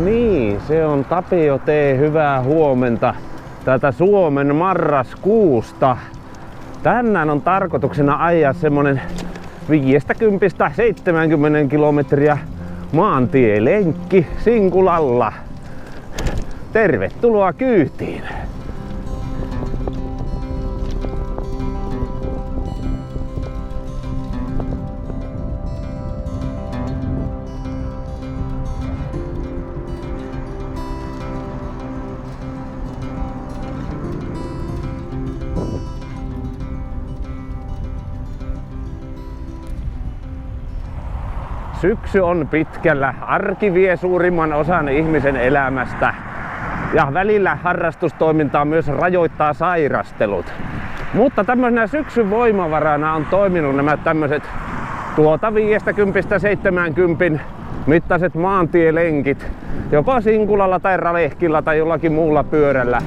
niin, se on Tapio T. Hyvää huomenta täältä Suomen marraskuusta. Tänään on tarkoituksena ajaa semmonen 50–70 kilometriä maantielenkki Sinkulalla. Tervetuloa kyytiin! Syksy on pitkällä, arki vie suurimman osan ihmisen elämästä ja välillä harrastustoimintaa myös rajoittaa sairastelut. Mutta tämmöisenä syksyn voimavarana on toiminut nämä tämmöiset 50–70 mittaiset maantielenkit, joko Sinkulalla tai Ralehkilla tai jollakin muulla pyörällä.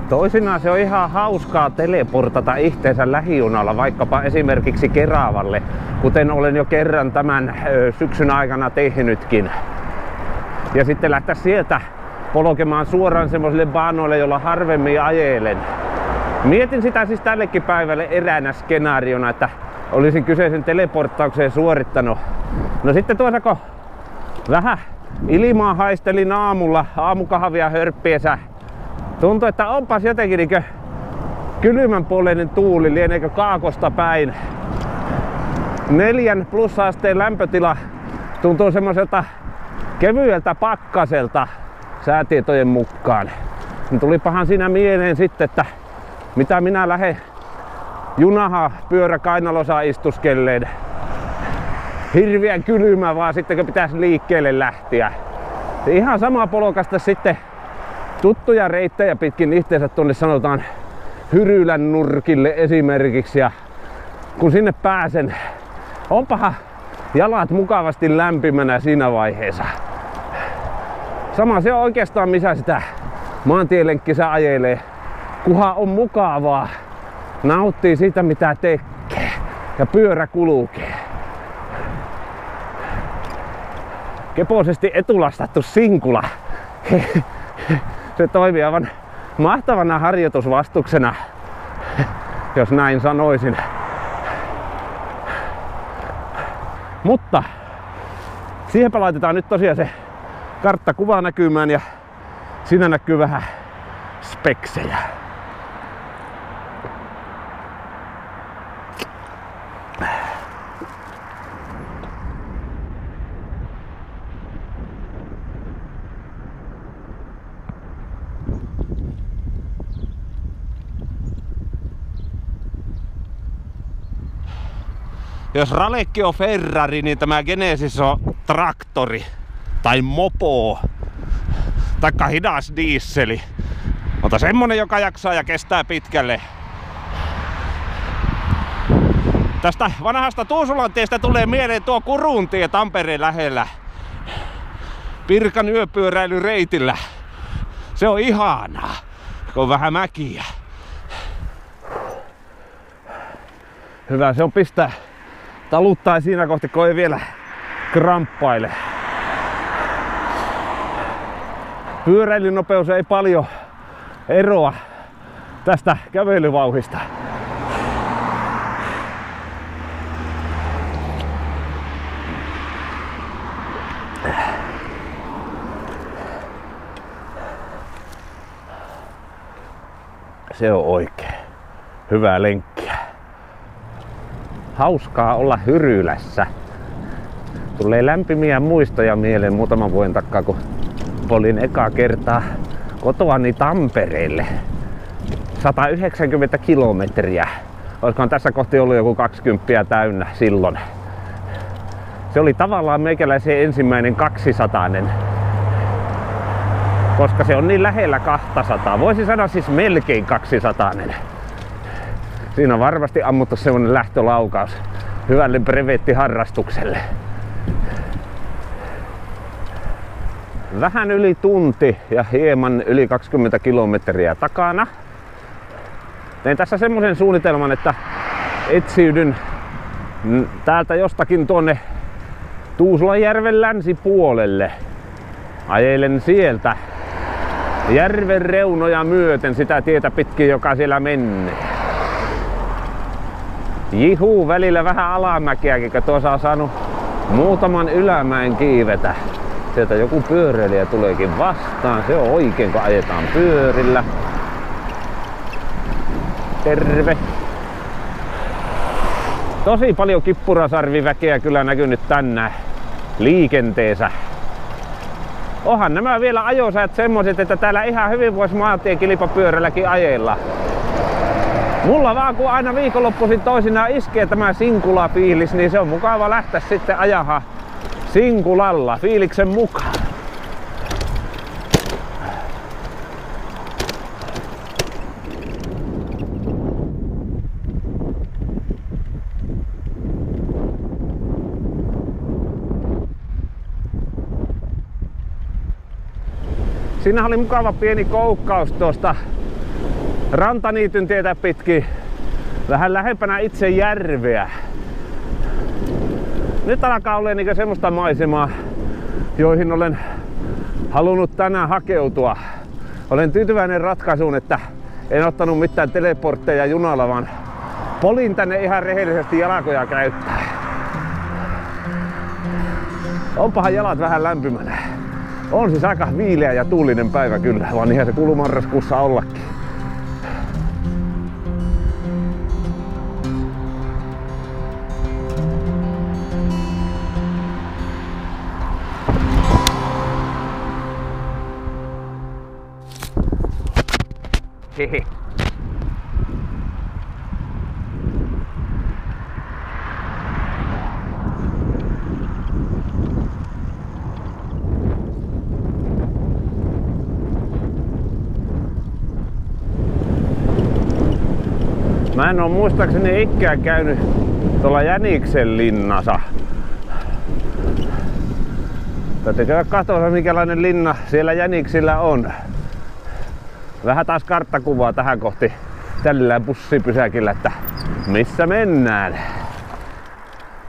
Toisinaan se on ihan hauskaa teleportata itseensä lähijunalla vaikkapa esimerkiksi Keravalle, kuten olen jo kerran tämän syksyn aikana tehnytkin. Ja sitten lähteä sieltä polkemaan suoraan semmoisille baanoille, joilla harvemmin ajelen. Mietin sitä siis tällekin päivälle eräänä skenaariona, että olisin kyseisen teleporttaukseen suorittanut. No sitten tuossa kun vähän ilmaa haistelin aamulla aamukahvia hörppiesä, tuntui, että onpas jotenkin niinkö kylmänpuoleinen tuuli, lieneekö kaakosta päin. 4+ asteen lämpötila tuntuu semmoiselta kevyeltä pakkaselta säätietojen mukaan. Tulipahan siinä mieleen sitten, että mitä minä lähden junahan pyörä kainalossa istuskelleen. Hirveän kylmä vaan sitten kun pitäisi liikkeelle lähteä. Ihan sama polokasta sitten tuttuja reittejä pitkin itseensä tuonne sanotaan Hyrylän nurkille esimerkiksi, ja kun sinne pääsen, onpahan jalat mukavasti lämpimänä siinä vaiheessa. Sama se on oikeastaan missä sitä maantielenkkiä ajelee, kunhan on mukavaa, nauttii siitä mitä tekee ja pyörä kulkee. Keposesti etulastattu Sinkula. Se toimii aivan mahtavana harjoitusvastuksena, jos näin sanoisin. Mutta siihenpä laitetaan nyt tosiaan se karttakuva näkymään ja siinä näkyy vähän speksejä. Jos Ralekki on Ferrari, niin tämä Genesis on traktori tai mopo taikka hidas diisseli. Mutta semmonen, joka jaksaa ja kestää pitkälle. Tästä vanhasta Tuusulantiestä tulee mieleen tuo Kuruntie Tampereen lähellä. Pirkan yöpyöräilyreitillä. Se on ihanaa, kun on vähän mäkiä. Hyvä se on pistää taluttaa siinä kohti, kun ei vielä kramppaile. Pyöräilynopeus ei paljon eroa tästä kävelyvauhista. Se on oikein. Hyvää lenkkiä. Hauskaa olla Hyrylässä. Tulee lämpimiä muistoja mieleen muutaman vuoden takaa, kun olin ekaa kertaa kotoani Tampereelle. 190 kilometriä. Olisikohan tässä kohti ollut joku 20 täynnä silloin. Se oli tavallaan meikäläisen ensimmäinen 200. koska se on niin lähellä 200. Voisi sanoa siis melkein 200. Siinä on varmasti ammuttu semmonen lähtölaukaus hyvälle brevettiharrastukselle. Vähän yli tunti ja hieman yli 20 kilometriä takana. Tein tässä semmoisen suunnitelman, että etsiydyn täältä jostakin tuonne Tuusulanjärven länsipuolelle. Ajelen sieltä järven reunoja myöten sitä tietä pitkin, joka siellä menee. Jihuu, välillä vähän alamäkeäkin, kun tuossa on saanut muutaman ylämäen kiivetä. Sieltä joku pyöräilijä tuleekin vastaan. Se on oikein, kun ajetaan pyörillä. Terve! Tosi paljon kippurasarviväkeä kyllä näkynyt tänään liikenteessä. Onhan nämä vielä ajosäät semmoiset, että täällä ihan hyvin vois maantiekilpapyörälläkin ajella. Mulla vaan kun aina viikonloppuisin toisinaan iskee tämä Sinkula-fiilis, niin se on mukava lähteä sitten ajamaan Sinkulalla fiiliksen mukaan. Siinä oli mukava pieni koukkaus tuosta Rantaniityn tietä pitkin, vähän lähempänä itse järveä. Nyt alkaa olla niin semmoista maisemaa, joihin olen halunnut tänään hakeutua. Olen tyytyväinen ratkaisuun, että en ottanut mitään teleportteja junalla, vaan polin tänne ihan rehellisesti jalkoja käyttää. Onpahan jalat vähän lämpimänä. On siis aika viileä ja tuulinen päivä kyllä, vaan ihan se kuuluu marraskuussa ollakin. Hehe. Mä en oo muistaakseni ikään käynyt tuolla Jäniksen linnassa. Täytyy katsoa, minkälainen linna siellä Jäniksillä on. Vähän taas karttakuvaa tähän kohti tällä bussipysäkillä, että missä mennään.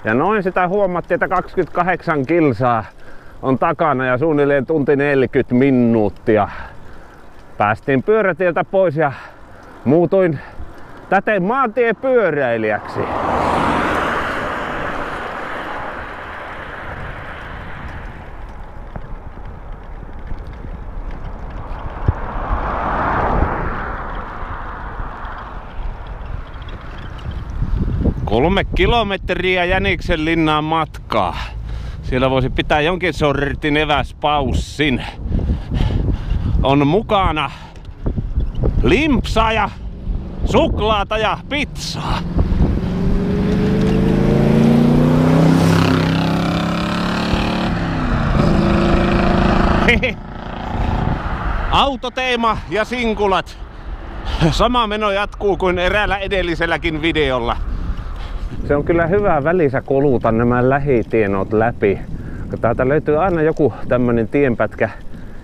Ja noin sitä huomattiin, että 28 kilsaa on takana ja suunnilleen tunti 40 minuuttia. Päästiin pyörätieltä pois ja muutuin täten maantiepyöräilijäksi. Kolme kilometriä Jäniksen linnaan matkaa. Siellä voisi pitää jonkin sortin eväspaussin. On mukana limpsaa ja suklaata ja pizzaa. Autoteema ja sinkulat. Sama meno jatkuu kuin eräällä edelliselläkin videolla. Se on kyllä hyvä välissä koluta nämä lähitienot läpi. Täältä löytyy aina joku tämmönen tienpätkä,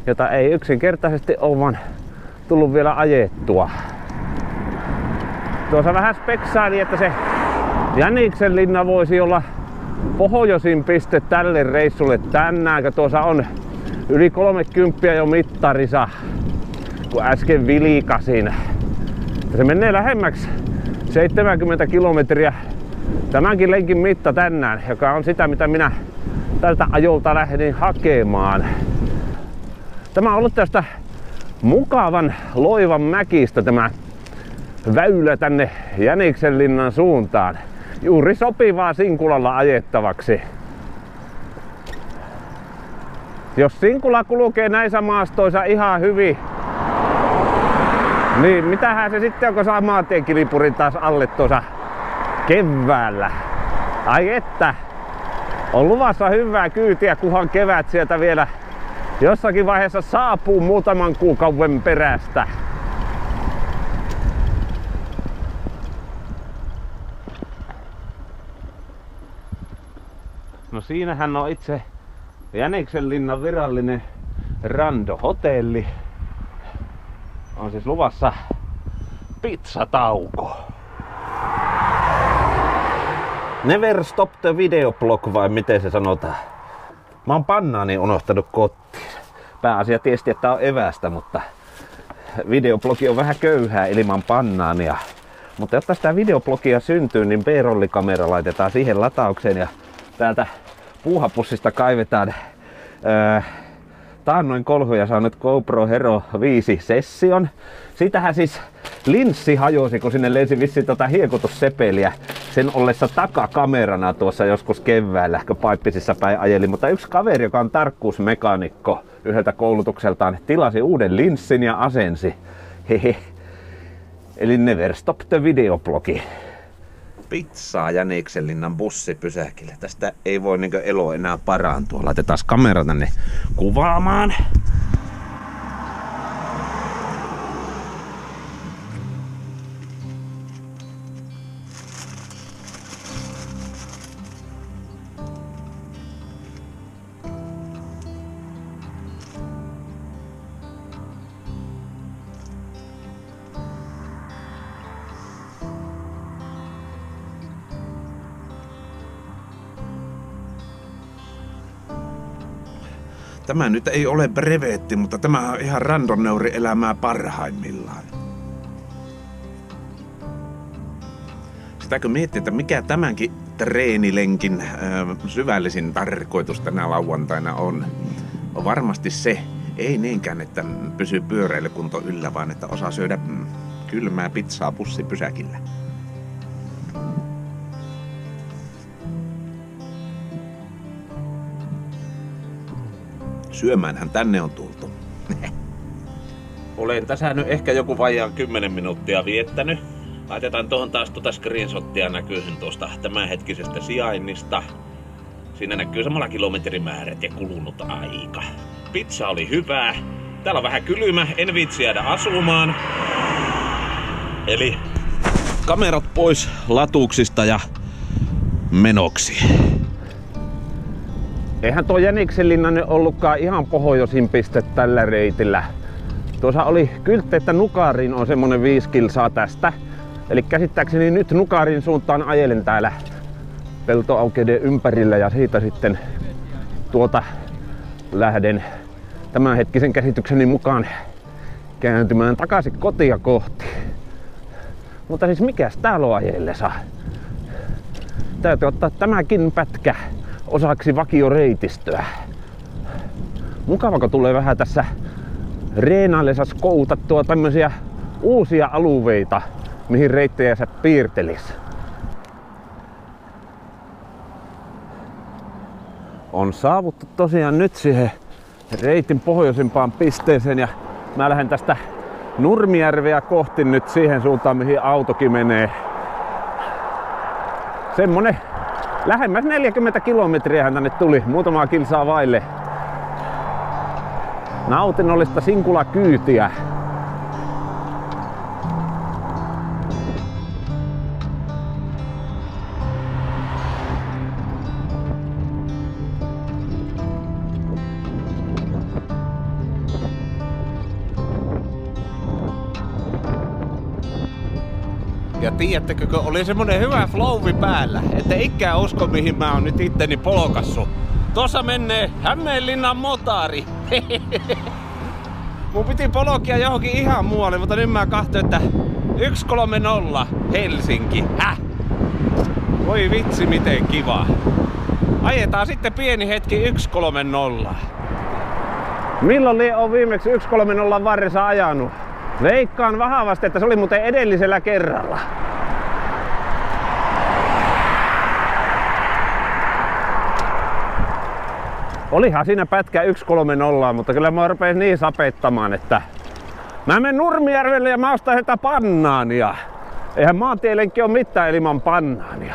jota ei yksinkertaisesti ole vaan tullut vielä ajettua. Tuossa vähän speksaili, että se Jäniksen linna voisi olla pohjoisin piste tälle reissulle tänään, kun tuossa on yli 30 jo mittarissa, kun äsken vilikasin. Se menee lähemmäksi 70 kilometriä tämänkin lenkin mitta tänään, joka on sitä, mitä minä tältä ajolta lähdin hakemaan. Tämä on ollut tästä mukavan Loivan mäkistä tämä väylä tänne Jäniksen linnan suuntaan. Juuri sopivaa Sinkulalla ajettavaksi. Jos Sinkula kulkee näissä maastoissa ihan hyvin, niin mitähän se sitten on, kun saa maantiekilipurin taas alle tuossa keväällä. Ai että, on luvassa hyvää kyytiä, kunhan kevät sieltä vielä jossakin vaiheessa saapuu muutaman kuukauden perästä. No siinähän on itse Jäniksenlinnan virallinen Rando-hotelli. On siis luvassa pizzatauko. Never stop the videoblog, vai miten se sanotaan? Mä oon pannaani unohtanut kotiin. Pääasia tietysti, että on evästä, mutta videoblogi on vähän köyhää ilman pannaania. Mutta jotta sitä videoblogia syntyy, niin B-rollikamera laitetaan siihen lataukseen ja täältä puuhapussista kaivetaan taannoin kolhuja saanut GoPro Hero 5 Session. Siitähän siis linssi hajosi, kun sinne lensi vissiin hiekotussepeliä sen ollessa takakamerana tuossa joskus keväällä, kun Paippisissa päin ajeli. Mutta yksi kaveri, joka on tarkkuusmekaanikko yhdeltä koulutukseltaan, tilasi uuden linssin ja asensi. Hehe. Eli never stop the videoblogi. Pizzaa Jäniksenlinnan bussipysäkille. Tästä ei voi elo enää parantua. Laitetaan kamera tänne kuvaamaan. Tämä nyt ei ole brevetti, mutta tämä on ihan randonneuri elämää parhaimmillaan. Sitäkö miettii, että mikä tämänkin treenilenkin syvällisin tarkoitus tänä lauantaina on varmasti se, ei niinkään, että pysyy pyöräilykunto yllä, vaan että osaa syödä kylmää pizzaa bussipysäkillä. Syömäänhän tänne on tultu. Olen tässä nyt ehkä joku vajaan 10 minuuttia viettänyt. Laitetaan tuohon taas screenshottia näkyyn tuosta tämänhetkisestä sijainnista. Siinä näkyy samalla kilometrimäärät ja kulunut aika. Pizza oli hyvää. Täällä on vähän kylmä, en viitsi jäädä asumaan. Eli kamerat pois latuksista ja menoksi. Eihän tuo Jäniksenlinnan ollutkaan ihan pohjoisin piste tällä reitillä. Tuossa oli kyltti, että Nukariin on semmonen 5 kilsaa tästä. Eli käsittääkseni nyt Nukarin suuntaan ajelen täällä peltoaukeiden ympärillä ja siitä sitten lähden tämänhetkisen käsitykseni mukaan kääntymään takaisin kotia kohti. Mutta siis mikäs täällä on ajellessa? Täytyy ottaa tämäkin pätkä osaksi vakioreitistöä. Mukava, kun tulee vähän tässä reenaillessa skoutattua tämmösiä uusia alueita, mihin reittejänsä piirtelis. On saavuttu tosiaan nyt siihen reitin pohjoisimpaan pisteeseen ja mä lähden tästä Nurmijärveä kohti nyt siihen suuntaan, mihin autokin menee. Semmonen lähemmäs 40 kilometriä tänne tuli, muutamaa kilsaa vaille. Nautinnollista sinkulakyytiä. Ja tiedättekö, kun oli semmonen hyvä flowi päällä, että ikään usko mihin mä oon nyt itteni polkassu. Tuossa menee Hämeenlinnan motaari. Mun piti polkia johonkin ihan muualle, mutta nyt mä kahtoin, että 130 Helsinki. Voi vitsi miten kiva. Ajetaan sitten pieni hetki 130. Milloin on viimeksi 130 varressa ajanut? Veikkaan vahvasti, että se oli muuten edellisellä kerralla. Olihan siinä pätkä 130, mutta kyllä mä rupesin niin sapettamaan, että mä menen Nurmijärvelle ja mä ostan sitä pannaania. Eihän maantielenkki ole mitään ilman pannaania.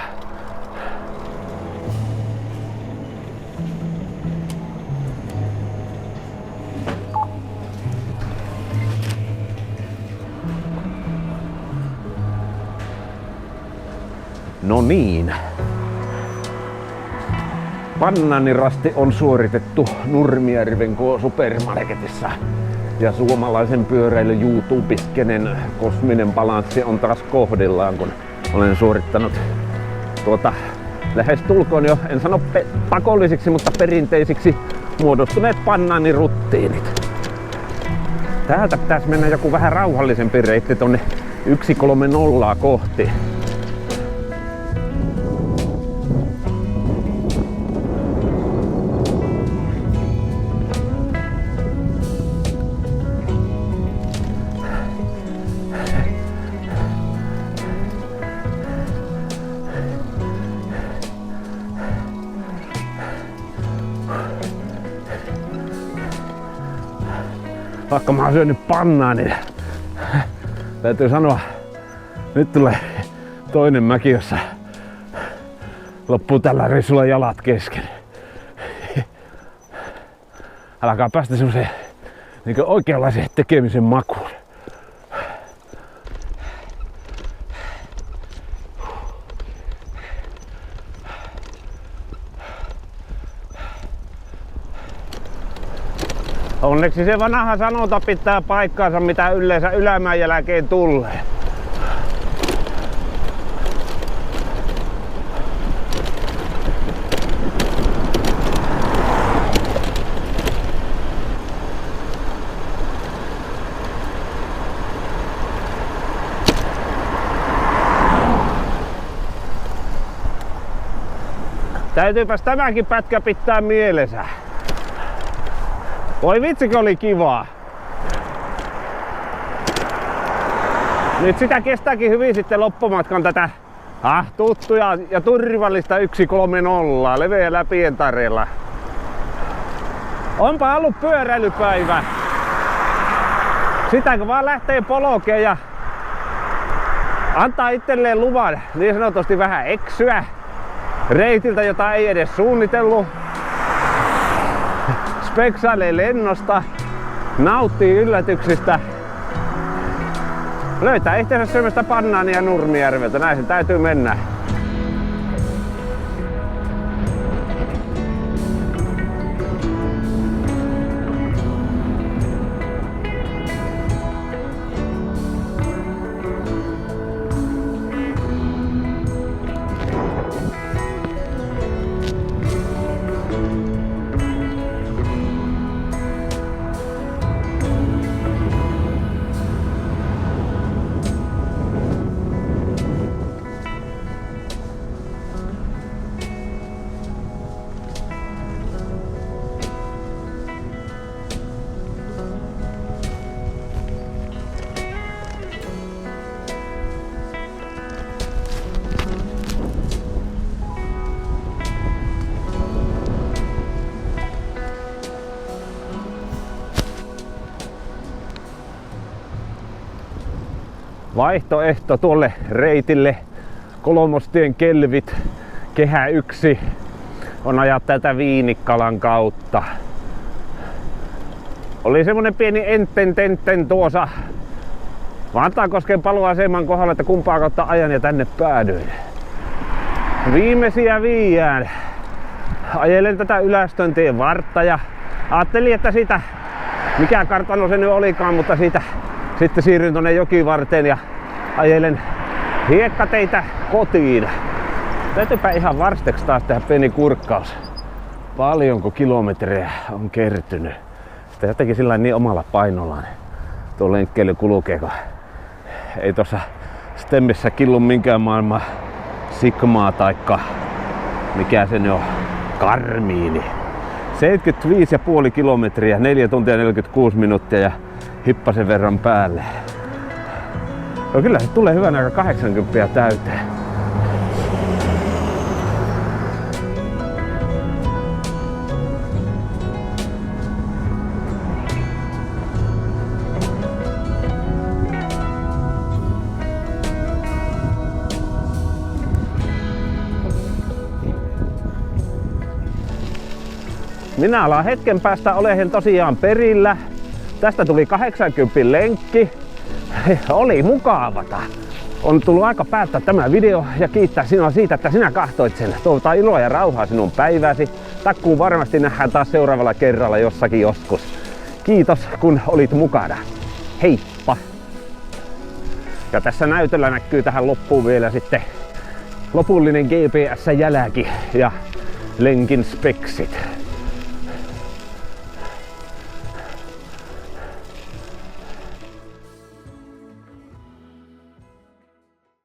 No niin. Banaanirasti on suoritettu Nurmijärven K-supermarketissa. Ja suomalaisen pyöräilyn YouTube-skenen kosminen balanssi on taas kohdillaan, kun olen suorittanut lähes tulkoon jo, en sano pakollisiksi, mutta perinteisiksi muodostuneet banaaniruttiinit. Täältä pitäisi mennä joku vähän rauhallisempi reitti tonne 130 kohti. Vaikka mä oon syönyt banaanin, täytyy sanoa, nyt tulee toinen mäki, jossa loppuu tällä reissulla jalat kesken. Alkaa päästä semmoseen niin oikeanlaiseen tekemisen makuun. Onneksi se vanha sanonta pitää paikkaansa, mitä yleensä ylämän jälkeen tulee. Täytyypäs tämäkin pätkä pitää mielessä. Voi vitsikö oli kivaa. Nyt sitä kestääkin hyvin sitten loppumatkan tätä tuttuja ja turvallista 130 leveällä pientareella. Onpa ollut pyöräilypäivä. Sitä kun vaan lähtee polkeen ja antaa itselleen luvan niin sanotusti vähän eksyä reitiltä, jota ei edes suunnitellut. Speksailee lennosta, nauttii yllätyksistä, löytää itseänsä syömästä banaania Nurmijärveltä, näin sen täytyy mennä. Vaihtoehto tuolle reitille Kolmostien kelvit kehä 1 on ajaa täältä Viinikkalan kautta. Oli semmonen pieni entten tuossa Vantaakosken paloaseman kohdalla, että kumpaa kautta ajan ja tänne päädyin. Viimeisiä viiään. Ajelen tätä Ylästöntien vartta ja ajattelin, että siitä, mikä kartano se nyt olikaan, mutta siitä sitten siirryn tonne jokivarteen ja ajelen hiekkateitä kotiin. Täytyypä ihan varsteksi taas tehdä pieni kurkkaus. Paljonko kilometrejä on kertynyt. Sitä jotenkin sillä niin omalla painollaan tuo lenkkeily kulkee, kun ei tuossa Stemmissä killu minkään maailman Sigmaa taikka mikä se nyt on, Karmiini. 75,5 kilometriä, 4 tuntia 46 minuuttia ja hippasen verran päälle. No kyllä se tulee hyvän aika 80 täyteen. Minä alan hetken päästä olemaan tosiaan perillä. Tästä tuli 80 lenkki. Oli mukavata. on tullut aika päättää tämä video ja kiittää sinua siitä, että sinä kahtoit sen. Toivotaan iloa ja rauhaa sinun päivääsi. Takkuun varmasti nähdään taas seuraavalla kerralla jossakin joskus. Kiitos kun olit mukana. Heippa! Ja tässä näytöllä näkyy tähän loppuun vielä sitten lopullinen GPS-jälki ja lenkin speksit.